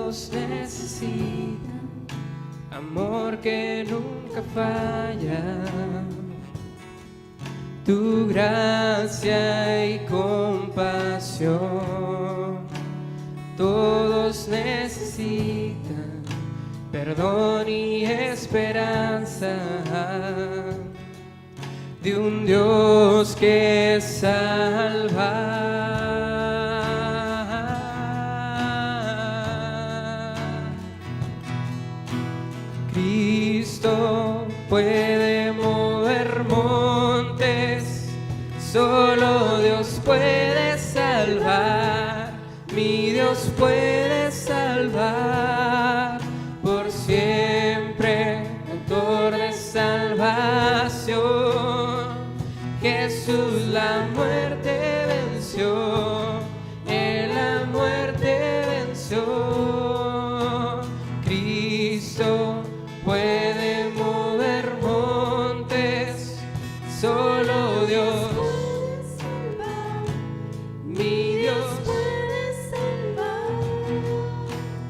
todos necesitan amor que nunca falla, tu gracia y compasión. Todos necesitan perdón y esperanza de un Dios que salva. Cristo puede mover montes, solo Dios puede salvar, mi Dios puede salvar por siempre, autor de salvación. Jesús la muerte venció, Él la muerte venció. Cristo puede mover montes, solo Dios, mi Dios puede salvar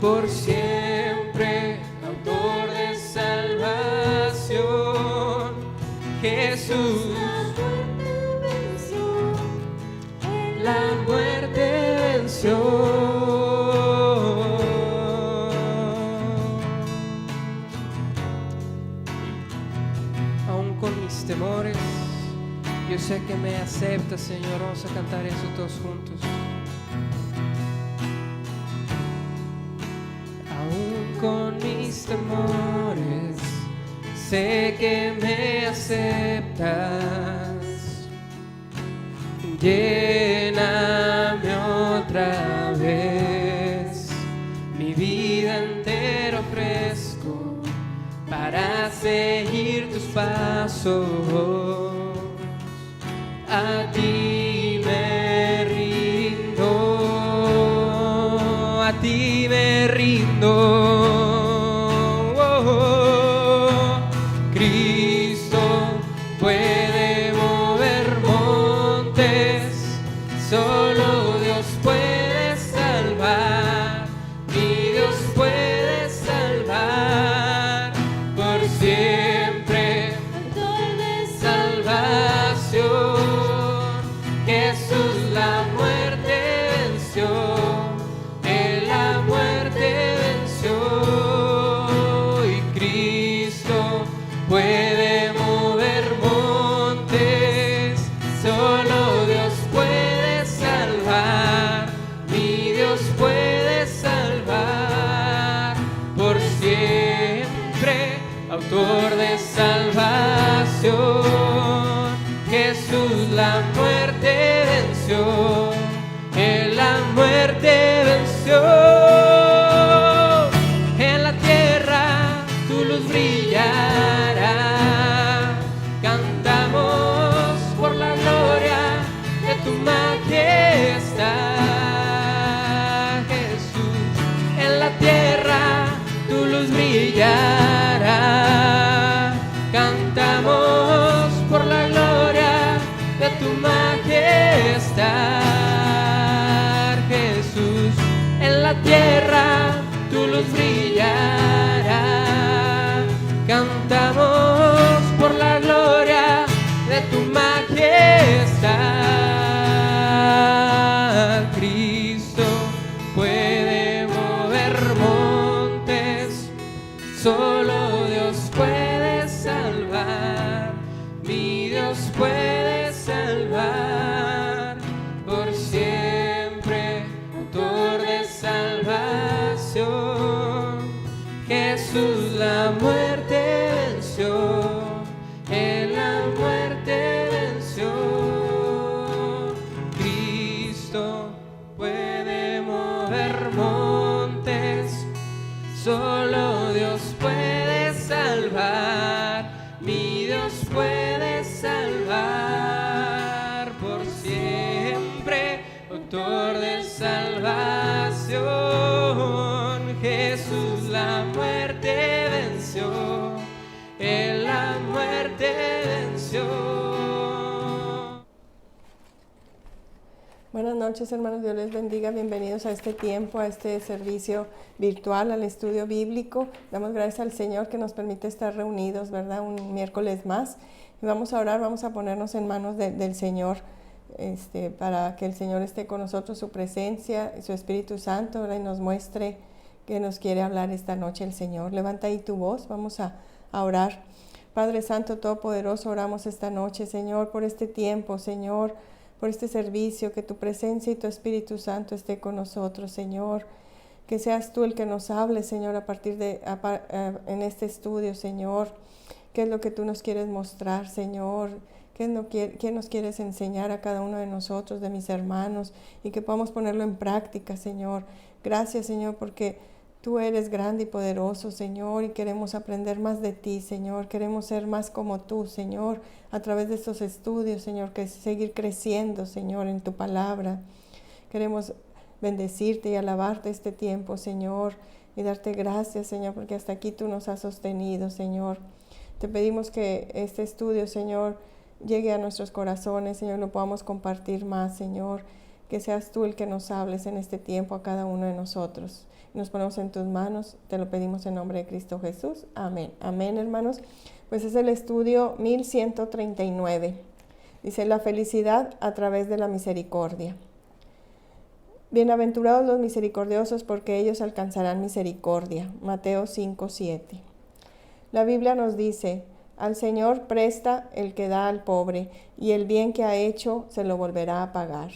por siempre, autor de salvación. Jesús la muerte venció. Aún con mis temores, yo sé que me aceptas, Señor. Vamos a cantar eso todos juntos. Aún con mis temores, sé que me aceptas. Lléname otra vez, mi vida entera ofrezco para seguir tus pasos. A ti me rindo, a ti me rindo. Cristo puede mover montes, solo Dios puede salvar, mi Dios puede salvar por siempre, autor de salvación. Jesús la muerte venció, Él la muerte venció, y Cristo puede mover montes, solo Dios puede salvar, mi Dios puede salvar por siempre, autor de salvación. Jesús la muerte venció, Él la muerte venció. En la tierra tu luz brillará, cantamos por la gloria de tu majestad. Jesús, en la tierra tu luz brillará, cantamos por la gloria de tu majestad. Jesús, en la tierra tu luz brillará, cantamos por la gloria de tu majestad. Cristo puede mover montes, solo Dios puede salvar, mi Dios puede salvar por siempre, autor de salvación. Jesús la muerte venció, Él la muerte venció. Cristo puede mover montes, solo Dios puede salvar, mi Dios puede salvar por siempre, autor de salvación. Jesús la muerte venció, Él la muerte venció. Buenas Buenas noches, hermanos. Dios les bendiga. Bienvenidos a este tiempo, a este servicio virtual, al estudio bíblico. Damos gracias al Señor que nos permite estar reunidos, ¿verdad? Un miércoles más. Y vamos a orar, vamos a ponernos en manos del Señor, para que el Señor esté con nosotros, su presencia, su Espíritu Santo, ¿verdad? Y nos muestre que nos quiere hablar esta noche el Señor. Levanta ahí tu voz, vamos a orar. Padre Santo, Todopoderoso, oramos esta noche, Señor, por este tiempo, Señor, por este servicio, que tu presencia y tu Espíritu Santo esté con nosotros, Señor. Que seas tú el que nos hable, Señor, en este estudio, Señor. ¿Qué es lo que tú nos quieres mostrar, Señor? ¿Qué nos quieres enseñar a cada uno de nosotros, de mis hermanos? Y que podamos ponerlo en práctica, Señor. Gracias, Señor, porque tú eres grande y poderoso, Señor, y queremos aprender más de ti, Señor. Queremos ser más como tú, Señor, a través de estos estudios, Señor, que seguir creciendo, Señor, en tu palabra. Queremos bendecirte y alabarte este tiempo, Señor, y darte gracias, Señor, porque hasta aquí tú nos has sostenido, Señor. Te pedimos que este estudio, Señor, llegue a nuestros corazones, Señor, lo podamos compartir más, Señor. Que seas tú el que nos hables en este tiempo a cada uno de nosotros. Nos ponemos en tus manos, te lo pedimos en nombre de Cristo Jesús. Amén. Amén, hermanos. Pues es el estudio 1139. Dice, la felicidad a través de la misericordia. Bienaventurados los misericordiosos, porque ellos alcanzarán misericordia. Mateo 5:7. La Biblia nos dice, al Señor presta el que da al pobre, y el bien que ha hecho se lo volverá a pagar.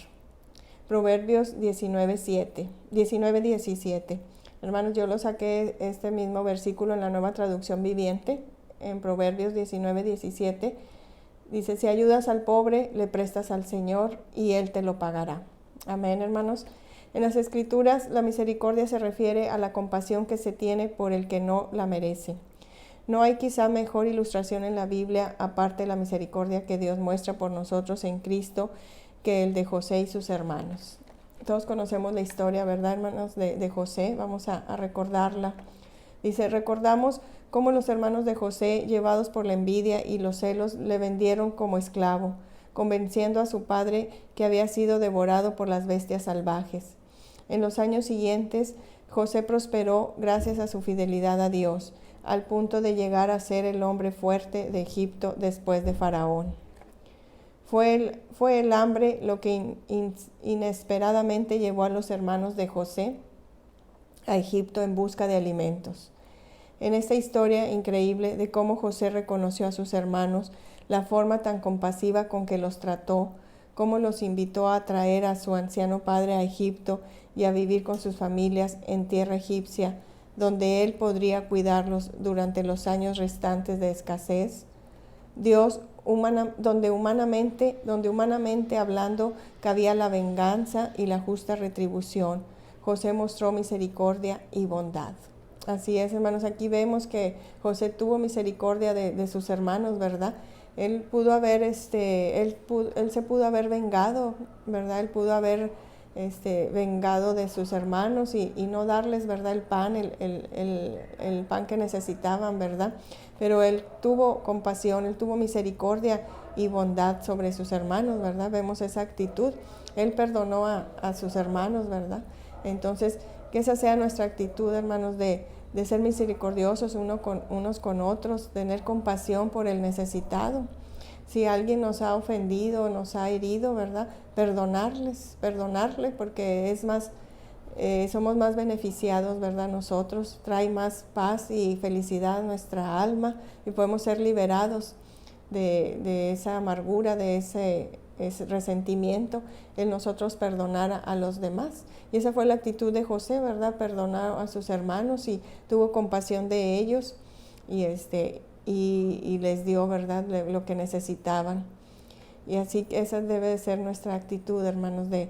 Proverbios 19:17. Hermanos, yo lo saqué este mismo versículo en la Nueva Traducción Viviente, en Proverbios 19:17. Dice, si ayudas al pobre, le prestas al Señor y Él te lo pagará. Amén, hermanos. En las Escrituras, la misericordia se refiere a la compasión que se tiene por el que no la merece. No hay quizá mejor ilustración en la Biblia, aparte de la misericordia que Dios muestra por nosotros en Cristo, que el de José y sus hermanos. Todos conocemos la historia, ¿verdad, hermanos, de José? Vamos a recordarla. Dice, recordamos cómo los hermanos de José, llevados por la envidia y los celos, le vendieron como esclavo, convenciendo a su padre que había sido devorado por las bestias salvajes. En los años siguientes, José prosperó gracias a su fidelidad a Dios, al punto de llegar a ser el hombre fuerte de Egipto después de Faraón. Fue el hambre lo que inesperadamente llevó a los hermanos de José a Egipto en busca de alimentos. En esta historia increíble de cómo José reconoció a sus hermanos, la forma tan compasiva con que los trató, cómo los invitó a traer a su anciano padre a Egipto y a vivir con sus familias en tierra egipcia, donde él podría cuidarlos durante los años restantes de escasez. Dios, donde humanamente hablando cabía la venganza y la justa retribución, José mostró misericordia y bondad. Así es, hermanos, aquí vemos que José tuvo misericordia de sus hermanos, ¿verdad? Él pudo haber, él se pudo haber vengado, ¿verdad? Él pudo haber vengado de sus hermanos y no darles, ¿verdad? El pan que necesitaban, ¿verdad? Pero él tuvo compasión, él tuvo misericordia y bondad sobre sus hermanos, ¿verdad? Vemos esa actitud. Él perdonó a sus hermanos, ¿verdad? Entonces, que esa sea nuestra actitud, hermanos, de ser misericordiosos unos con otros, tener compasión por el necesitado. Si alguien nos ha ofendido, nos ha herido, ¿verdad? Perdonarle, porque somos más beneficiados, ¿verdad? Nosotros trae más paz y felicidad a nuestra alma y podemos ser liberados de esa amargura, de ese resentimiento, en nosotros perdonar a los demás. Y esa fue la actitud de José, ¿verdad? Perdonar a sus hermanos y tuvo compasión de ellos y les dio, ¿verdad?, lo que necesitaban. Y así esa debe de ser nuestra actitud, hermanos, de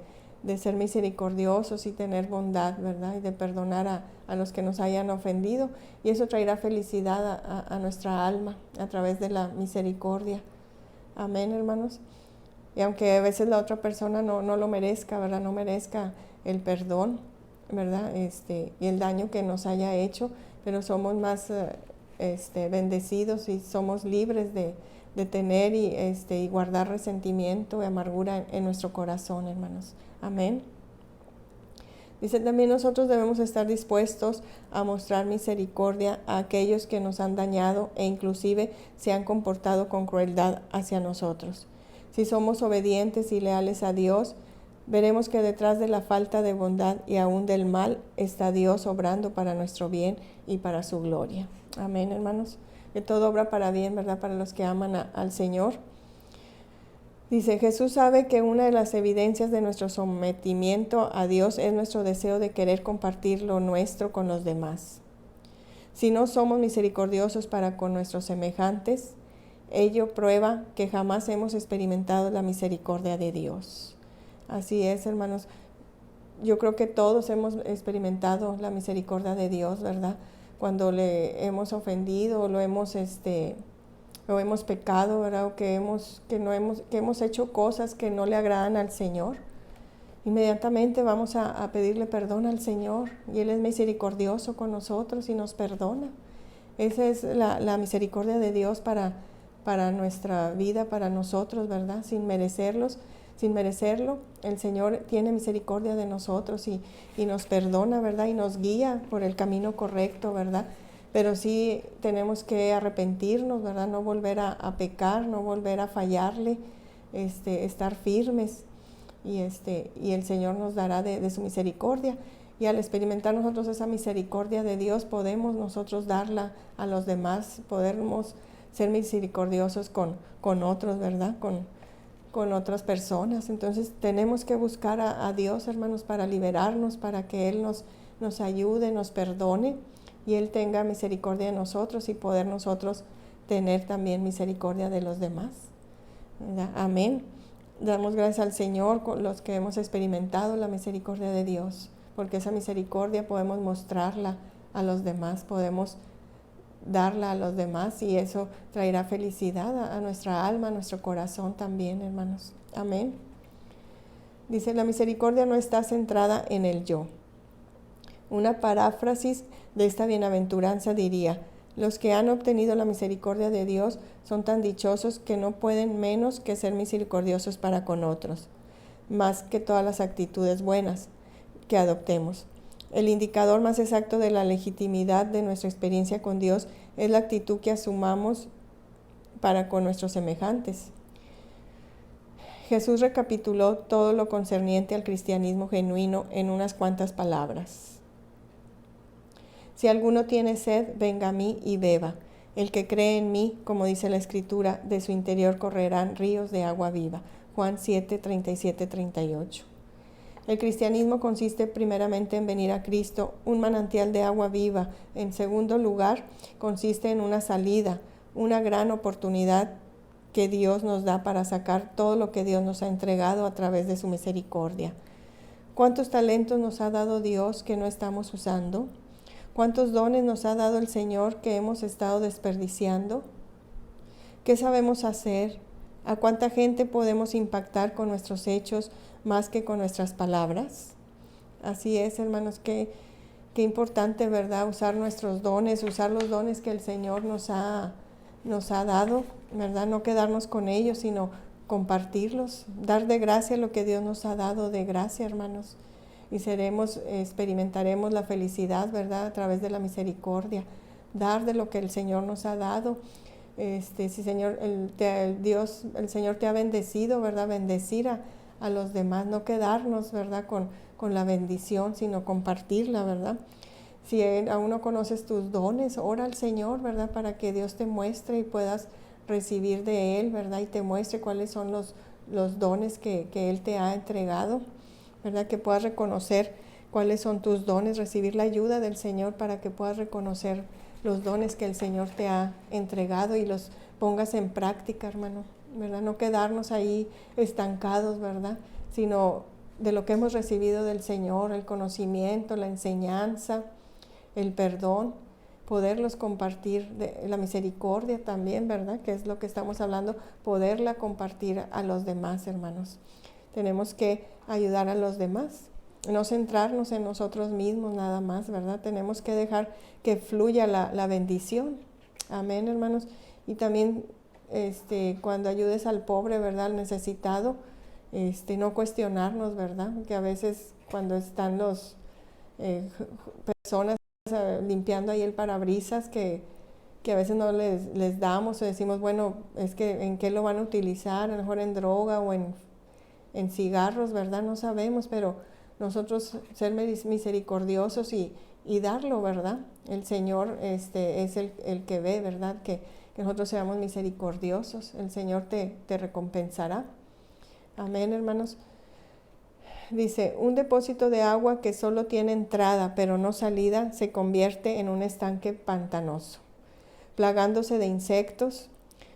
ser misericordiosos y tener bondad, ¿verdad? Y de perdonar a los que nos hayan ofendido. Y eso traerá felicidad a nuestra alma a través de la misericordia. Amén, hermanos. Y aunque a veces la otra persona no lo merezca, ¿verdad? No merezca el perdón, ¿verdad? Y el daño que nos haya hecho, pero somos más bendecidos y somos libres de de tener y guardar resentimiento y amargura en nuestro corazón, hermanos. Amén. Dice, también nosotros debemos estar dispuestos a mostrar misericordia a aquellos que nos han dañado e inclusive se han comportado con crueldad hacia nosotros. Si somos obedientes y leales a Dios, veremos que detrás de la falta de bondad y aún del mal está Dios obrando para nuestro bien y para su gloria. Amén, hermanos. Que todo obra para bien, ¿verdad? Para los que aman al Señor. Dice, Jesús sabe que una de las evidencias de nuestro sometimiento a Dios es nuestro deseo de querer compartir lo nuestro con los demás. Si no somos misericordiosos para con nuestros semejantes, ello prueba que jamás hemos experimentado la misericordia de Dios. Así es, hermanos. Yo creo que todos hemos experimentado la misericordia de Dios, ¿verdad? Cuando le hemos ofendido o lo hemos pecado, ¿verdad? O que hemos hecho cosas que no le agradan al Señor. Inmediatamente vamos a pedirle perdón al Señor y Él es misericordioso con nosotros y nos perdona. Esa es la misericordia de Dios para nuestra vida, para nosotros, ¿verdad? Sin merecerlo, el Señor tiene misericordia de nosotros y nos perdona, ¿verdad? Y nos guía por el camino correcto, ¿verdad? Pero sí tenemos que arrepentirnos, ¿verdad? No volver a pecar, no volver a fallarle, estar firmes y el Señor nos dará de su misericordia. Y al experimentar nosotros esa misericordia de Dios, podemos nosotros darla a los demás, podemos ser misericordiosos con otros, ¿verdad? Con otras personas. Entonces tenemos que buscar a Dios, hermanos, para liberarnos, para que Él nos ayude, nos perdone y Él tenga misericordia de nosotros y poder nosotros tener también misericordia de los demás, ¿verdad? Amén. Damos gracias al Señor con los que hemos experimentado la misericordia de Dios, porque esa misericordia podemos mostrarla a los demás, podemos darla a los demás y eso traerá felicidad a nuestra alma, a nuestro corazón también, hermanos. Amén. Dice, la misericordia no está centrada en el yo. Una paráfrasis de esta bienaventuranza diría, los que han obtenido la misericordia de Dios son tan dichosos que no pueden menos que ser misericordiosos para con otros, más que todas las actitudes buenas que adoptemos. El indicador más exacto de la legitimidad de nuestra experiencia con Dios es la actitud que asumamos para con nuestros semejantes. Jesús recapituló todo lo concerniente al cristianismo genuino en unas cuantas palabras. Si alguno tiene sed, venga a mí y beba. El que cree en mí, como dice la Escritura, de su interior correrán ríos de agua viva. Juan 7, 37, 38. El cristianismo consiste primeramente en venir a Cristo, un manantial de agua viva. En segundo lugar, consiste en una salida, una gran oportunidad que Dios nos da para sacar todo lo que Dios nos ha entregado a través de su misericordia. ¿Cuántos talentos nos ha dado Dios que no estamos usando? ¿Cuántos dones nos ha dado el Señor que hemos estado desperdiciando? ¿Qué sabemos hacer? ¿A cuánta gente podemos impactar con nuestros hechos más que con nuestras palabras? Así es, hermanos, qué importante, ¿verdad? Usar nuestros dones, usar los dones que el Señor nos ha dado, ¿verdad? No quedarnos con ellos, sino compartirlos, dar de gracia lo que Dios nos ha dado de gracia, hermanos. Y experimentaremos la felicidad, ¿verdad? A través de la misericordia, dar de lo que el Señor nos ha dado. Si Señor, el Señor te ha bendecido, ¿verdad? Bendecir a los demás, no quedarnos, ¿verdad? Con la bendición, sino compartirla, ¿verdad? Si aún no conoces tus dones, ora al Señor, ¿verdad? Para que Dios te muestre y puedas recibir de Él, ¿verdad? Y te muestre cuáles son los dones que Él te ha entregado, ¿verdad? Que puedas reconocer cuáles son tus dones, recibir la ayuda del Señor para que puedas reconocer los dones que el Señor te ha entregado y los pongas en práctica, hermano, ¿verdad? No quedarnos ahí estancados, ¿verdad? Sino de lo que hemos recibido del Señor, el conocimiento, la enseñanza, el perdón, poderlos compartir, de la misericordia también, ¿verdad? Que es lo que estamos hablando, poderla compartir a los demás, hermanos. Tenemos que ayudar a los demás, no centrarnos en nosotros mismos nada más, ¿verdad? Tenemos que dejar que fluya la bendición. Amén, hermanos. Y también cuando ayudes al pobre, ¿verdad? Al necesitado, no cuestionarnos, ¿verdad? Que a veces cuando están los personas limpiando ahí el parabrisas, que a veces no les damos o decimos, bueno, es que en qué lo van a utilizar, a lo mejor en droga o en cigarros, ¿verdad? No sabemos, pero nosotros ser misericordiosos y darlo, ¿verdad? El Señor es el que ve, ¿verdad? Que nosotros seamos misericordiosos. El Señor te recompensará. Amén, hermanos. Dice, un depósito de agua que solo tiene entrada pero no salida se convierte en un estanque pantanoso, plagándose de insectos.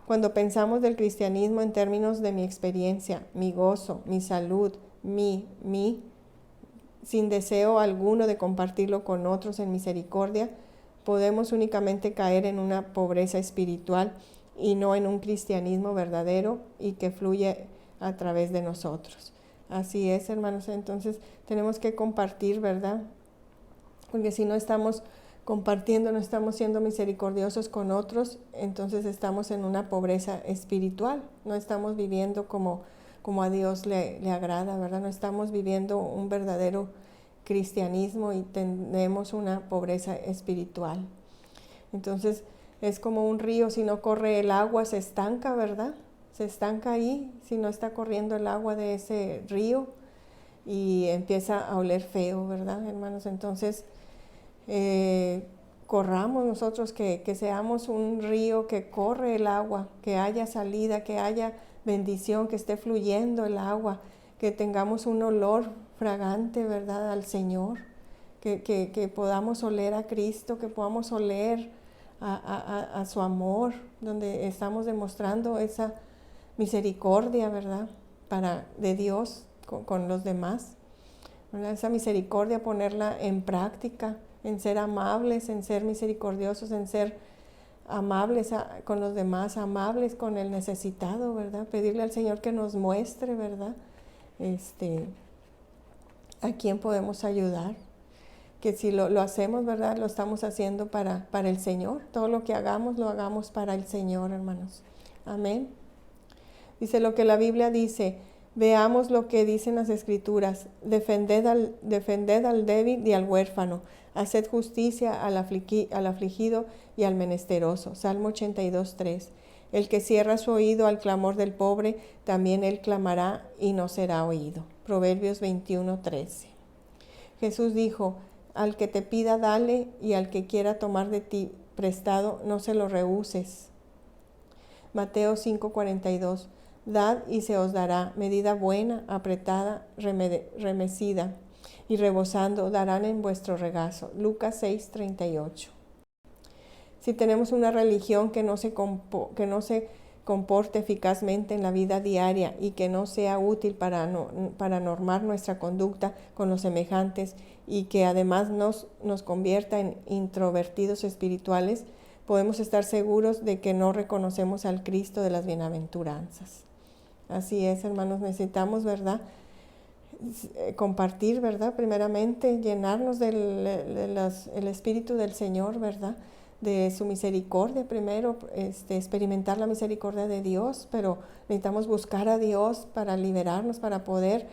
Cuando pensamos del cristianismo en términos de mi experiencia, mi gozo, mi salud, sin deseo alguno de compartirlo con otros en misericordia, podemos únicamente caer en una pobreza espiritual y no en un cristianismo verdadero y que fluye a través de nosotros. Así es, hermanos, entonces tenemos que compartir, ¿verdad? Porque si no estamos compartiendo, no estamos siendo misericordiosos con otros, entonces estamos en una pobreza espiritual, no estamos viviendo como a Dios le agrada, ¿verdad? No estamos viviendo un verdadero cristianismo y tenemos una pobreza espiritual. Entonces es como un río, si no corre el agua se estanca, ¿verdad? Se estanca ahí, si no está corriendo el agua de ese río y empieza a oler feo, ¿verdad, hermanos? Entonces, corramos nosotros que seamos un río que corre el agua, que haya salida, que haya bendición, que esté fluyendo el agua, que tengamos un olor fragante, ¿verdad?, al Señor, que podamos oler a Cristo, que podamos oler a su amor, donde estamos demostrando esa misericordia, ¿verdad?, de Dios con los demás, ¿verdad? Esa misericordia ponerla en práctica, en ser amables, en ser misericordiosos, en ser amables con los demás, amables con el necesitado, ¿verdad? Pedirle al Señor que nos muestre, ¿verdad?, a quién podemos ayudar. Que si lo hacemos, ¿verdad?, lo estamos haciendo para el Señor. Todo lo que hagamos, lo hagamos para el Señor, hermanos. Amén. Dice lo que la Biblia dice. Veamos lo que dicen las Escrituras. Defended al débil y al huérfano. Haced justicia al afligido y al menesteroso. Salmo 82:3. El que cierra su oído al clamor del pobre, también él clamará y no será oído. Proverbios 21:13. Jesús dijo, al que te pida dale, y al que quiera tomar de ti prestado no se lo rehuses. Mateo 5:42. Dad y se os dará, medida buena, apretada, remecida y rebosando darán en vuestro regazo. Lucas 6:38. Si tenemos una religión que no se comporte eficazmente en la vida diaria y que no sea útil para normar nuestra conducta con los semejantes y que además nos convierta en introvertidos espirituales, podemos estar seguros de que no reconocemos al Cristo de las bienaventuranzas. Así es, hermanos, necesitamos, ¿verdad?, compartir, ¿verdad?, primeramente llenarnos del Espíritu del Señor, ¿verdad?, de su misericordia primero, experimentar la misericordia de Dios, pero necesitamos buscar a Dios para liberarnos, para poder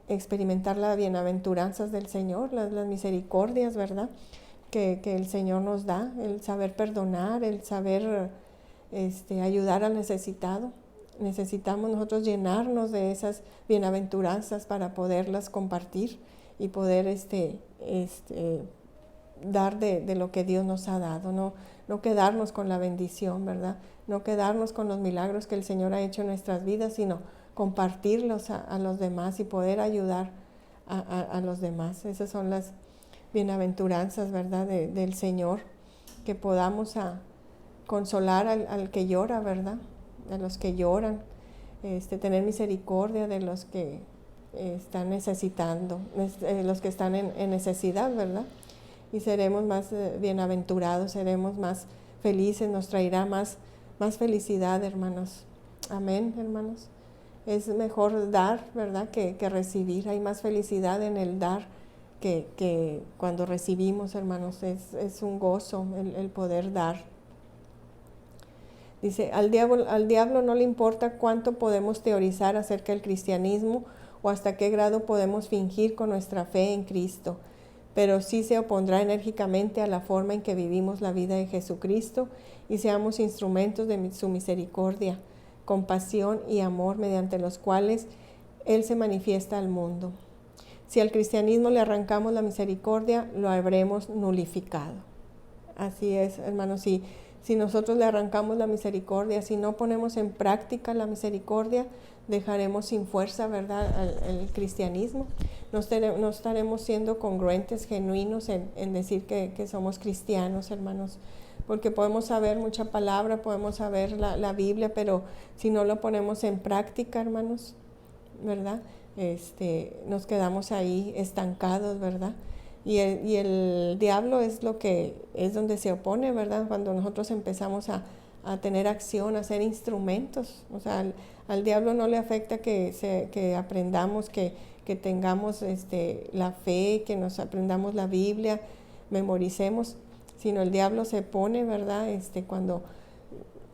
experimentar las bienaventuranzas del Señor, las misericordias, ¿verdad?, que el Señor nos da, el saber perdonar, el saber ayudar al necesitado. Necesitamos nosotros llenarnos de esas bienaventuranzas para poderlas compartir y poder dar de lo que Dios nos ha dado, no quedarnos con la bendición, ¿verdad? No quedarnos con los milagros que el Señor ha hecho en nuestras vidas, sino compartirlos a los demás y poder ayudar a los demás. Esas son las bienaventuranzas, ¿verdad?, del Señor, que podamos consolar al que llora, ¿verdad?, de los que lloran, tener misericordia de los que están necesitando, los que están en necesidad, ¿verdad? Y seremos más bienaventurados, seremos más felices, nos traerá más felicidad, hermanos. Amén, hermanos. Es mejor dar, ¿verdad?, que recibir. Hay más felicidad en el dar que cuando recibimos, hermanos. Es un gozo el poder dar. Dice, al diablo no le importa cuánto podemos teorizar acerca del cristianismo o hasta qué grado podemos fingir con nuestra fe en Cristo, pero sí se opondrá enérgicamente a la forma en que vivimos la vida de Jesucristo y seamos instrumentos de su misericordia, compasión y amor mediante los cuales Él se manifiesta al mundo. Si al cristianismo le arrancamos la misericordia, lo habremos nulificado. Así es, hermanos, si nosotros le arrancamos la misericordia, si no ponemos en práctica la misericordia, dejaremos sin fuerza, ¿verdad?, el cristianismo. No estaremos siendo congruentes, genuinos en decir que somos cristianos, hermanos, porque podemos saber mucha palabra, podemos saber la Biblia, pero si no lo ponemos en práctica, hermanos, ¿verdad?, nos quedamos ahí estancados, ¿verdad? Y el diablo es donde se opone, ¿verdad? Cuando nosotros empezamos a tener acción, a ser instrumentos. O sea, al diablo no le afecta que aprendamos, que tengamos la fe, que nos aprendamos la Biblia, memoricemos, sino el diablo se pone, ¿verdad? Cuando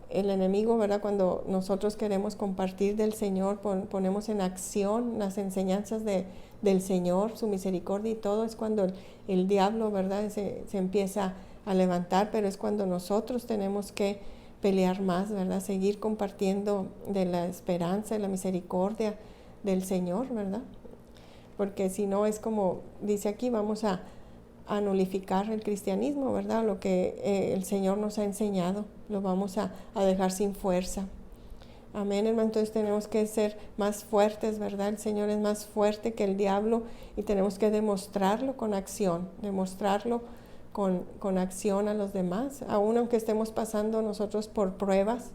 el enemigo, ¿verdad?, cuando nosotros queremos compartir del Señor, ponemos en acción las enseñanzas del Señor, su misericordia y todo, es cuando el diablo, ¿verdad?, se empieza a levantar, pero es cuando nosotros tenemos que pelear más, ¿verdad?, seguir compartiendo de la esperanza y la misericordia del Señor, ¿verdad? Porque si no, es como dice aquí, vamos a nulificar el cristianismo, ¿verdad? Lo que el Señor nos ha enseñado, lo vamos a dejar sin fuerza. Amén, hermano. Entonces tenemos que ser más fuertes, ¿verdad? El Señor es más fuerte que el diablo y tenemos que demostrarlo con acción, demostrarlo con acción a los demás, aun aunque estemos pasando nosotros por pruebas,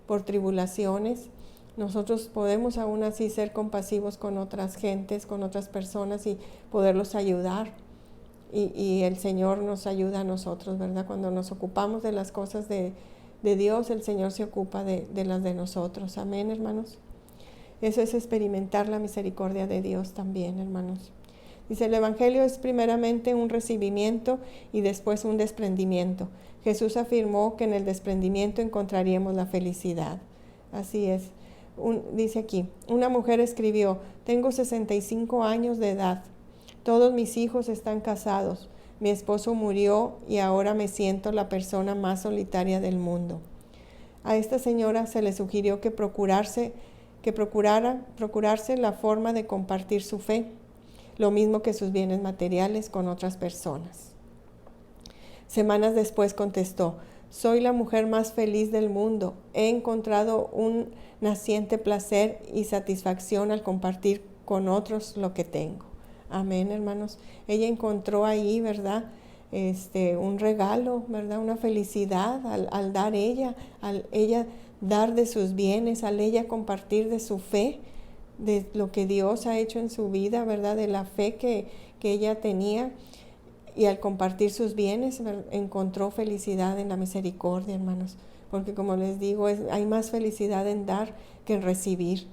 por tribulaciones. Nosotros podemos aún así ser compasivos con otras gentes, con otras personas y poderlos ayudar. Y el Señor nos ayuda a nosotros, ¿verdad? Cuando nos ocupamos de las cosas de Dios, el Señor se ocupa de las de nosotros. Amén, hermanos. Eso es experimentar la misericordia de Dios también, hermanos. Dice, el Evangelio es primeramente un recibimiento y después un desprendimiento. Jesús afirmó que en el desprendimiento encontraríamos la felicidad. Así es. Dice aquí, una mujer escribió, tengo 65 años de edad. Todos mis hijos están casados, mi esposo murió y ahora me siento la persona más solitaria del mundo. A esta señora se le sugirió que procurase la forma de compartir su fe, lo mismo que sus bienes materiales con otras personas. Semanas después contestó, soy la mujer más feliz del mundo, he encontrado un naciente placer y satisfacción al compartir con otros lo que tengo. Amén, hermanos. Ella encontró ahí, ¿verdad?, un regalo, ¿verdad?, una felicidad al dar al ella dar de sus bienes, al ella compartir de su fe, de lo que Dios ha hecho en su vida, ¿verdad?, de la fe que ella tenía, y al compartir sus bienes encontró felicidad en la misericordia, hermanos, porque como les digo, hay más felicidad en dar que en recibir.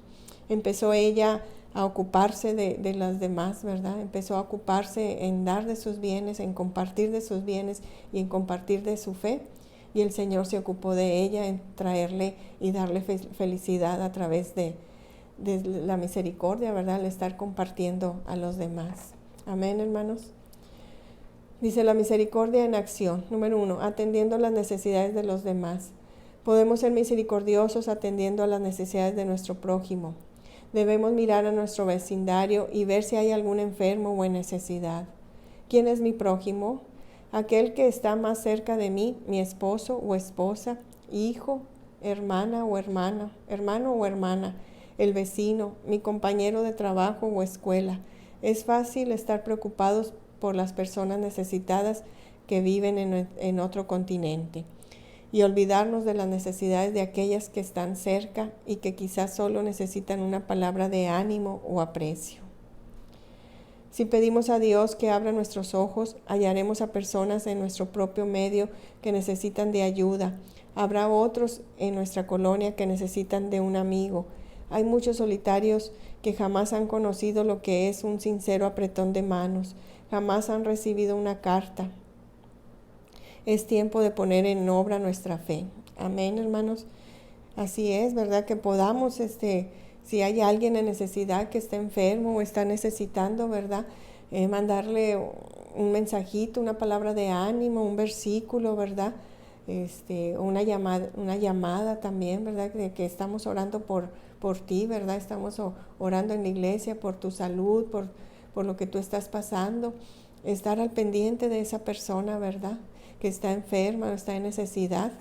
Empezó ella a ocuparse de las demás, ¿verdad? Empezó a ocuparse en dar de sus bienes, en compartir de sus bienes y en compartir de su fe. Y el Señor se ocupó de ella en traerle y darle felicidad a través de la misericordia, ¿verdad? Al estar compartiendo a los demás. Amén, hermanos. Dice la misericordia en acción. Número 1, atendiendo las necesidades de los demás. Podemos ser misericordiosos atendiendo a las necesidades de nuestro prójimo. Debemos mirar a nuestro vecindario y ver si hay algún enfermo o en necesidad. ¿Quién es mi prójimo? Aquel que está más cerca de mí, mi esposo o esposa, hijo, hermana o hermana, hermano o hermana, el vecino, mi compañero de trabajo o escuela. Es fácil estar preocupados por las personas necesitadas que viven en otro continente y olvidarnos de las necesidades de aquellas que están cerca y que quizás solo necesitan una palabra de ánimo o aprecio. Si pedimos a Dios que abra nuestros ojos, hallaremos a personas en nuestro propio medio que necesitan de ayuda. Habrá otros en nuestra colonia que necesitan de un amigo. Hay muchos solitarios que jamás han conocido lo que es un sincero apretón de manos, jamás han recibido una carta. Es tiempo de poner en obra nuestra fe. Amén, hermanos. Así es, ¿verdad? Que podamos, si hay alguien en necesidad que está enfermo o está necesitando, ¿verdad? Mandarle un mensajito, una palabra de ánimo, un versículo, ¿verdad? Una llamada también, ¿verdad? De que estamos orando por ti, ¿verdad? Estamos orando en la iglesia por tu salud, por lo que tú estás pasando. Estar al pendiente de esa persona, ¿verdad? Que está enferma o está en necesidad.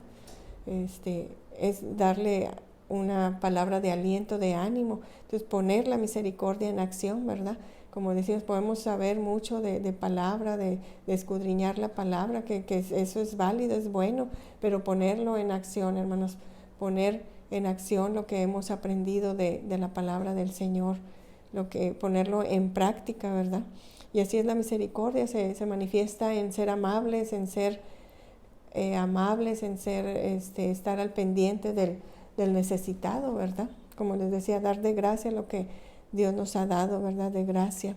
Es darle una palabra de aliento, de ánimo. Entonces, poner la misericordia en acción, ¿verdad? Como decimos, podemos saber mucho de palabra, de escudriñar la palabra, que eso es válido, es bueno, pero ponerlo en acción, hermanos, poner en acción lo que hemos aprendido de la palabra del Señor, ponerlo en práctica, ¿verdad? Y así es la misericordia, se manifiesta en ser amables, en ser estar al pendiente del necesitado, ¿verdad? Como les decía, dar de gracia lo que Dios nos ha dado, ¿verdad? De gracia.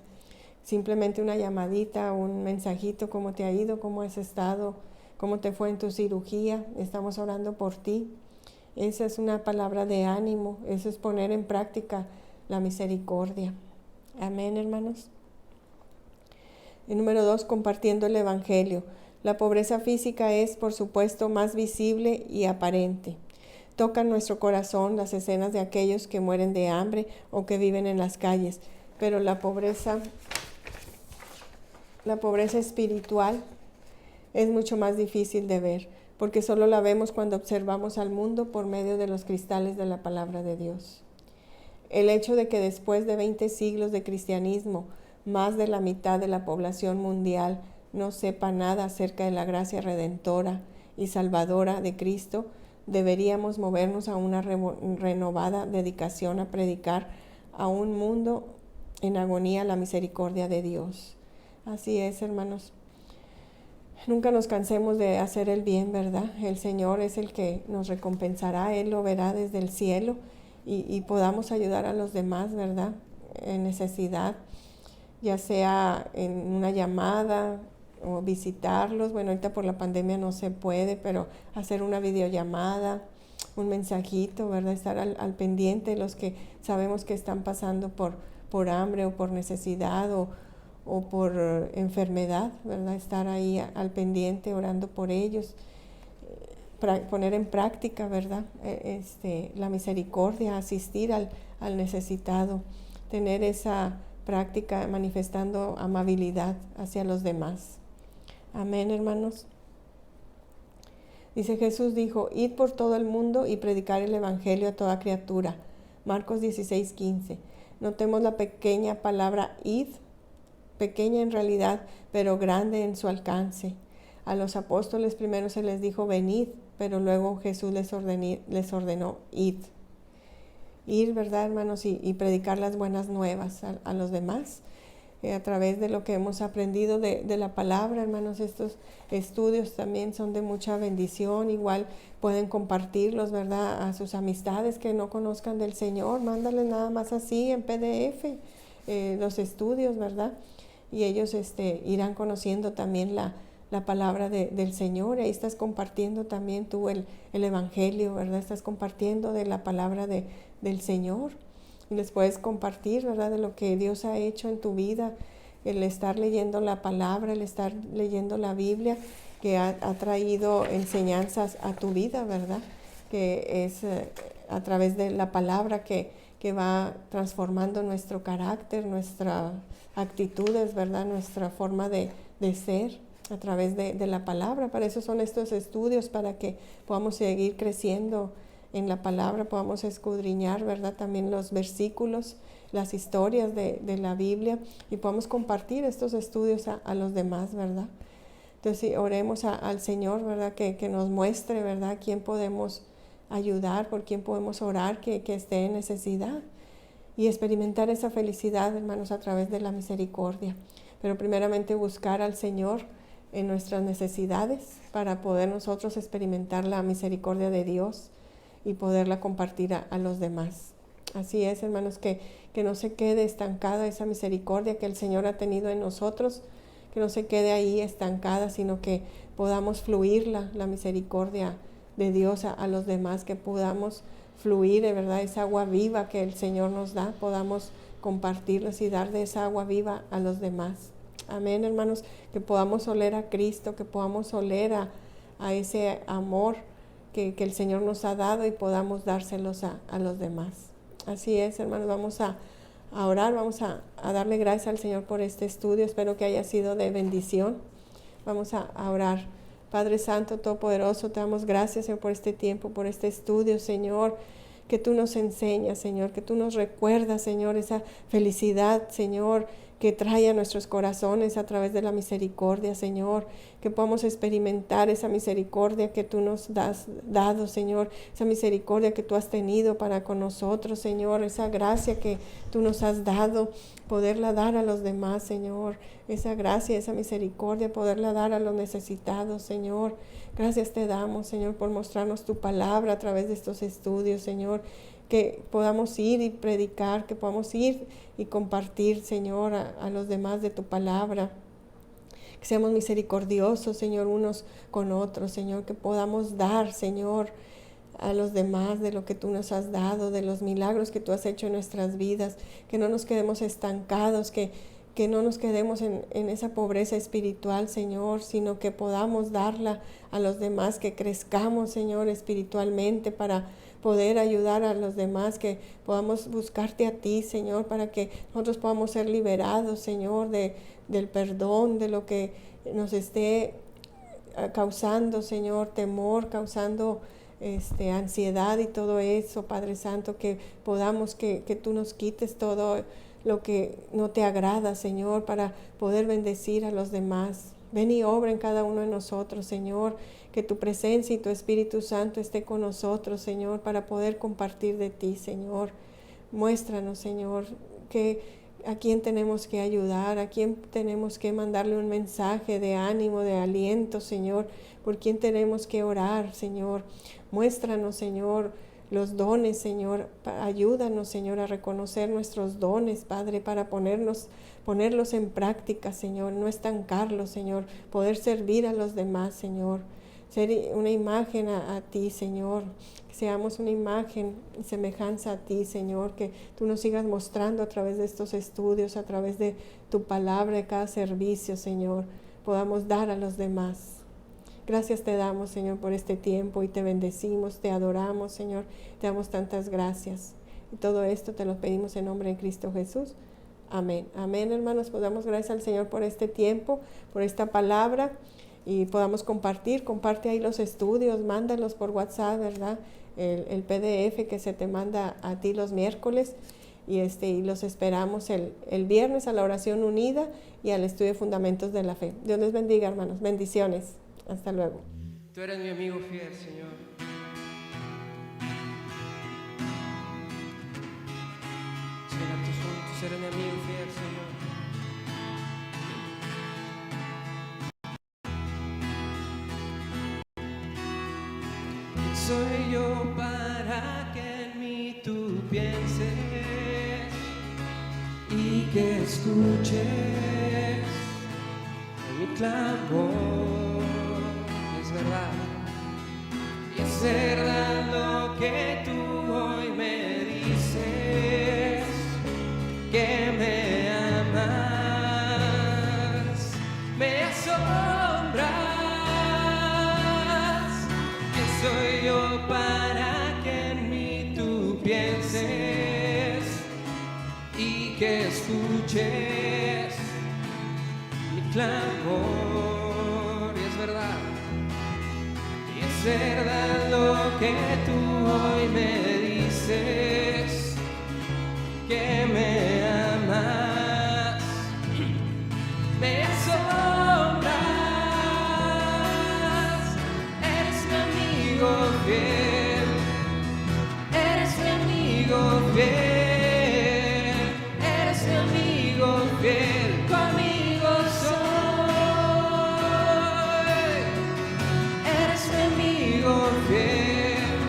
Simplemente una llamadita, un mensajito, cómo te ha ido, cómo has estado, cómo te fue en tu cirugía, estamos orando por ti. Esa es una palabra de ánimo, eso es poner en práctica la misericordia. Amén, hermanos. Y número 2, compartiendo el Evangelio. La pobreza física es, por supuesto, más visible y aparente. Tocan nuestro corazón las escenas de aquellos que mueren de hambre o que viven en las calles, pero la pobreza espiritual es mucho más difícil de ver, porque solo la vemos cuando observamos al mundo por medio de los cristales de la palabra de Dios. El hecho de que después de 20 siglos de cristianismo, más de la mitad de la población mundial no sepa nada acerca de la gracia redentora y salvadora de Cristo, deberíamos movernos a una renovada dedicación a predicar a un mundo en agonía la misericordia de Dios. Así es, hermanos. Nunca nos cansemos de hacer el bien, ¿verdad? El Señor es el que nos recompensará, Él lo verá desde el cielo y podamos ayudar a los demás, ¿verdad? En necesidad, ya sea en una llamada o visitarlos. Bueno, ahorita por la pandemia no se puede, pero hacer una videollamada, un mensajito, ¿verdad? Estar al pendiente de los que sabemos que están pasando por hambre o por necesidad o por enfermedad, ¿verdad? Estar ahí al pendiente orando por ellos, poner en práctica, ¿verdad? La misericordia, asistir al necesitado, tener esa práctica manifestando amabilidad hacia los demás. Amén, hermanos. Dice Jesús dijo, id por todo el mundo y predicar el evangelio a toda criatura. Marcos 16:15. Notemos la pequeña palabra id, pequeña en realidad, pero grande en su alcance. A los apóstoles primero se les dijo venid, pero luego Jesús les ordenó id. Ir, ¿verdad, hermanos? Y predicar las buenas nuevas a los demás. A través de lo que hemos aprendido de la palabra, hermanos, estos estudios también son de mucha bendición. Igual pueden compartirlos, ¿verdad? A sus amistades que no conozcan del Señor. Mándales nada más así en PDF los estudios, ¿verdad? Y ellos irán conociendo también la palabra del Señor. Ahí estás compartiendo también tú el Evangelio, ¿verdad? Estás compartiendo de la palabra del Señor. Y les puedes compartir, ¿verdad? De lo que Dios ha hecho en tu vida, el estar leyendo la palabra, el estar leyendo la Biblia, que ha traído enseñanzas a tu vida, ¿verdad? Que es a través de la palabra que va transformando nuestro carácter, nuestras actitudes, ¿verdad? Nuestra forma de ser a través de la palabra. Para eso son estos estudios, para que podamos seguir creciendo en la palabra, podamos escudriñar, ¿verdad? También los versículos, las historias de la Biblia, y podamos compartir estos estudios a los demás, ¿verdad? Entonces, oremos al Señor, ¿verdad? Que nos muestre, ¿verdad? Quién podemos ayudar, por quién podemos orar, que esté en necesidad, y experimentar esa felicidad, hermanos, a través de la misericordia. Pero primeramente buscar al Señor en nuestras necesidades para poder nosotros experimentar la misericordia de Dios y poderla compartir a los demás. Así es, hermanos, que no se quede estancada esa misericordia que el Señor ha tenido en nosotros, que no se quede ahí estancada, sino que podamos fluir la misericordia de Dios a los demás, que podamos fluir, de verdad, esa agua viva que el Señor nos da, podamos compartirlos y dar de esa agua viva a los demás. Amén, hermanos, que podamos oler a Cristo, que podamos oler a ese amor que el Señor nos ha dado y podamos dárselos a los demás. Así es, hermanos, vamos a orar, vamos a darle gracias al Señor por este estudio. Espero que haya sido de bendición. Vamos a orar. Padre Santo, Todopoderoso, te damos gracias, Señor, por este tiempo, por este estudio, Señor, que tú nos enseñas, Señor, que tú nos recuerdas, Señor, esa felicidad, Señor, que trae a nuestros corazones a través de la misericordia, Señor, que podamos experimentar esa misericordia que tú nos has dado, Señor, esa misericordia que tú has tenido para con nosotros, Señor, esa gracia que tú nos has dado, poderla dar a los demás, Señor, esa gracia, esa misericordia, poderla dar a los necesitados, Señor. Gracias te damos, Señor, por mostrarnos tu palabra a través de estos estudios, Señor, que podamos ir y predicar, que podamos ir y compartir, Señor, a los demás de tu palabra. Que seamos misericordiosos, Señor, unos con otros, Señor, que podamos dar, Señor, a los demás de lo que tú nos has dado, de los milagros que tú has hecho en nuestras vidas, que no nos quedemos estancados, que no nos quedemos en esa pobreza espiritual, Señor, sino que podamos darla a los demás, que crezcamos, Señor, espiritualmente para poder ayudar a los demás, que podamos buscarte a ti, Señor, para que nosotros podamos ser liberados, Señor, del perdón, de lo que nos esté causando, Señor, temor, causando ansiedad y todo eso, Padre Santo, que podamos, que tú nos quites todo lo que no te agrada, Señor, para poder bendecir a los demás. Ven y obra en cada uno de nosotros, Señor, que tu presencia y tu Espíritu Santo esté con nosotros, Señor, para poder compartir de ti, Señor. Muéstranos, Señor, a quién tenemos que ayudar, a quién tenemos que mandarle un mensaje de ánimo, de aliento, Señor, por quién tenemos que orar, Señor. Muéstranos, Señor, los dones, Señor. Ayúdanos, Señor, a reconocer nuestros dones, Padre, para ponerlos en práctica, Señor, no estancarlos, Señor, poder servir a los demás, Señor, ser una imagen a ti, Señor, que seamos una imagen y semejanza a ti, Señor, que tú nos sigas mostrando a través de estos estudios, a través de tu palabra, de cada servicio, Señor, podamos dar a los demás. Gracias te damos, Señor, por este tiempo y te bendecimos, te adoramos, Señor, te damos tantas gracias. Y todo esto te lo pedimos en nombre de Cristo Jesús. Amén. Amén, hermanos. Pues damos gracias al Señor por este tiempo, por esta palabra y podamos compartir. Comparte ahí los estudios, mándalos por WhatsApp, ¿verdad? El PDF que se te manda a ti los miércoles y los esperamos el viernes a la oración unida y al estudio de fundamentos de la fe. Dios les bendiga, hermanos. Bendiciones. Hasta luego. Tú eres mi amigo fiel, Señor. Señor, tú eres mi amigo fiel, Señor. ¿Quién soy yo para que en mí tú pienses y que escuches mi clamor? Es verdad, y es verdad lo que tú hoy me dices, que me amas, me asombras. ¿Quién soy yo para que en mí tú pienses y que escuches mi clamor? Y es verdad. Es verdad lo que tú hoy me dices, que me amas, me asombras, eres mi amigo fiel, eres mi amigo fiel, eres mi amigo fiel, conmigo fiel,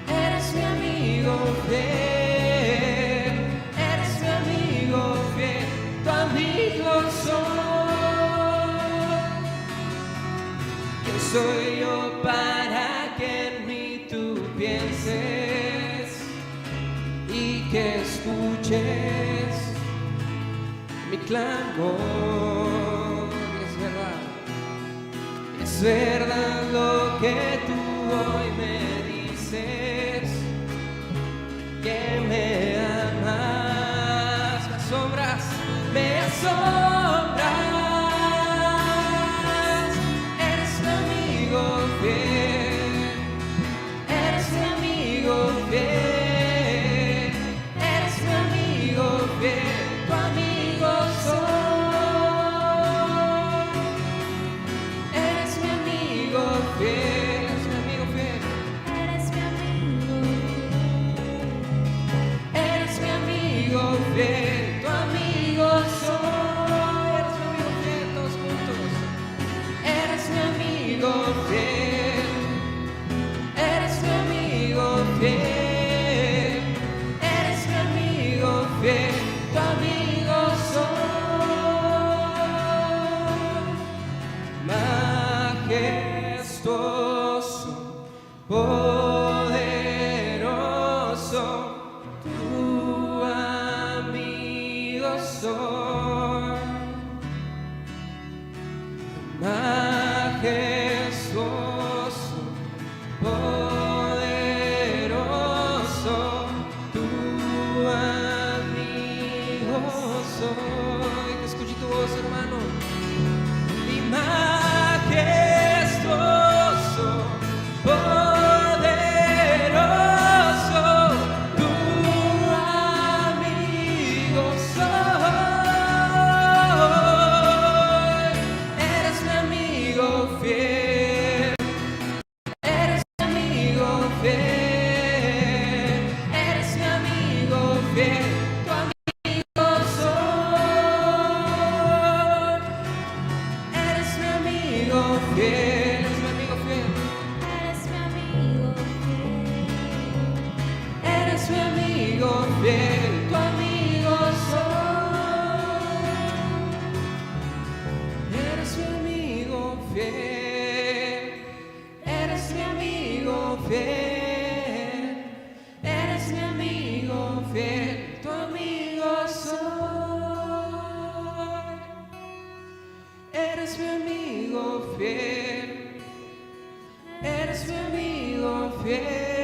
eres mi amigo fiel, eres mi amigo fiel, tu amigo soy. ¿Quién soy yo para que clamor. Es verdad lo que tú hoy me dices, que me amas. Me asombras, me asombras. Eres mi amigo fiel, eres mi amigo fiel, eres mi amigo fiel, tu amigo soy. Eres mi amigo fiel, eres mi amigo fiel, Eres mi amigo, eres mi amigo fiel, tu amigo soy. Eres mi amigo fiel, todos juntos. Eres mi amigo fiel, eres mi amigo fiel, eres mi amigo fiel, tu amigo soy. Majestuoso, poderoso, tu amigo soy. Majestuoso, poderoso, tu amigo soy. Que escuche tu voz, hermano. Y majestuoso, poderoso, tu amigo soy. Eres mi amigo fiel, eres mi amigo fiel, eres mi amigo fiel, tu amigo soy. Eres mi amigo fiel, eres mi amigo fiel, eres mi amigo fiel, eres mi amigo fiel, tu amigo soy. Eres mi amigo fiel, eres mi amigo fiel, eres mi amigo fiel, tu amigo soy. Eres mi amigo fiel, eres mi amigo fiel.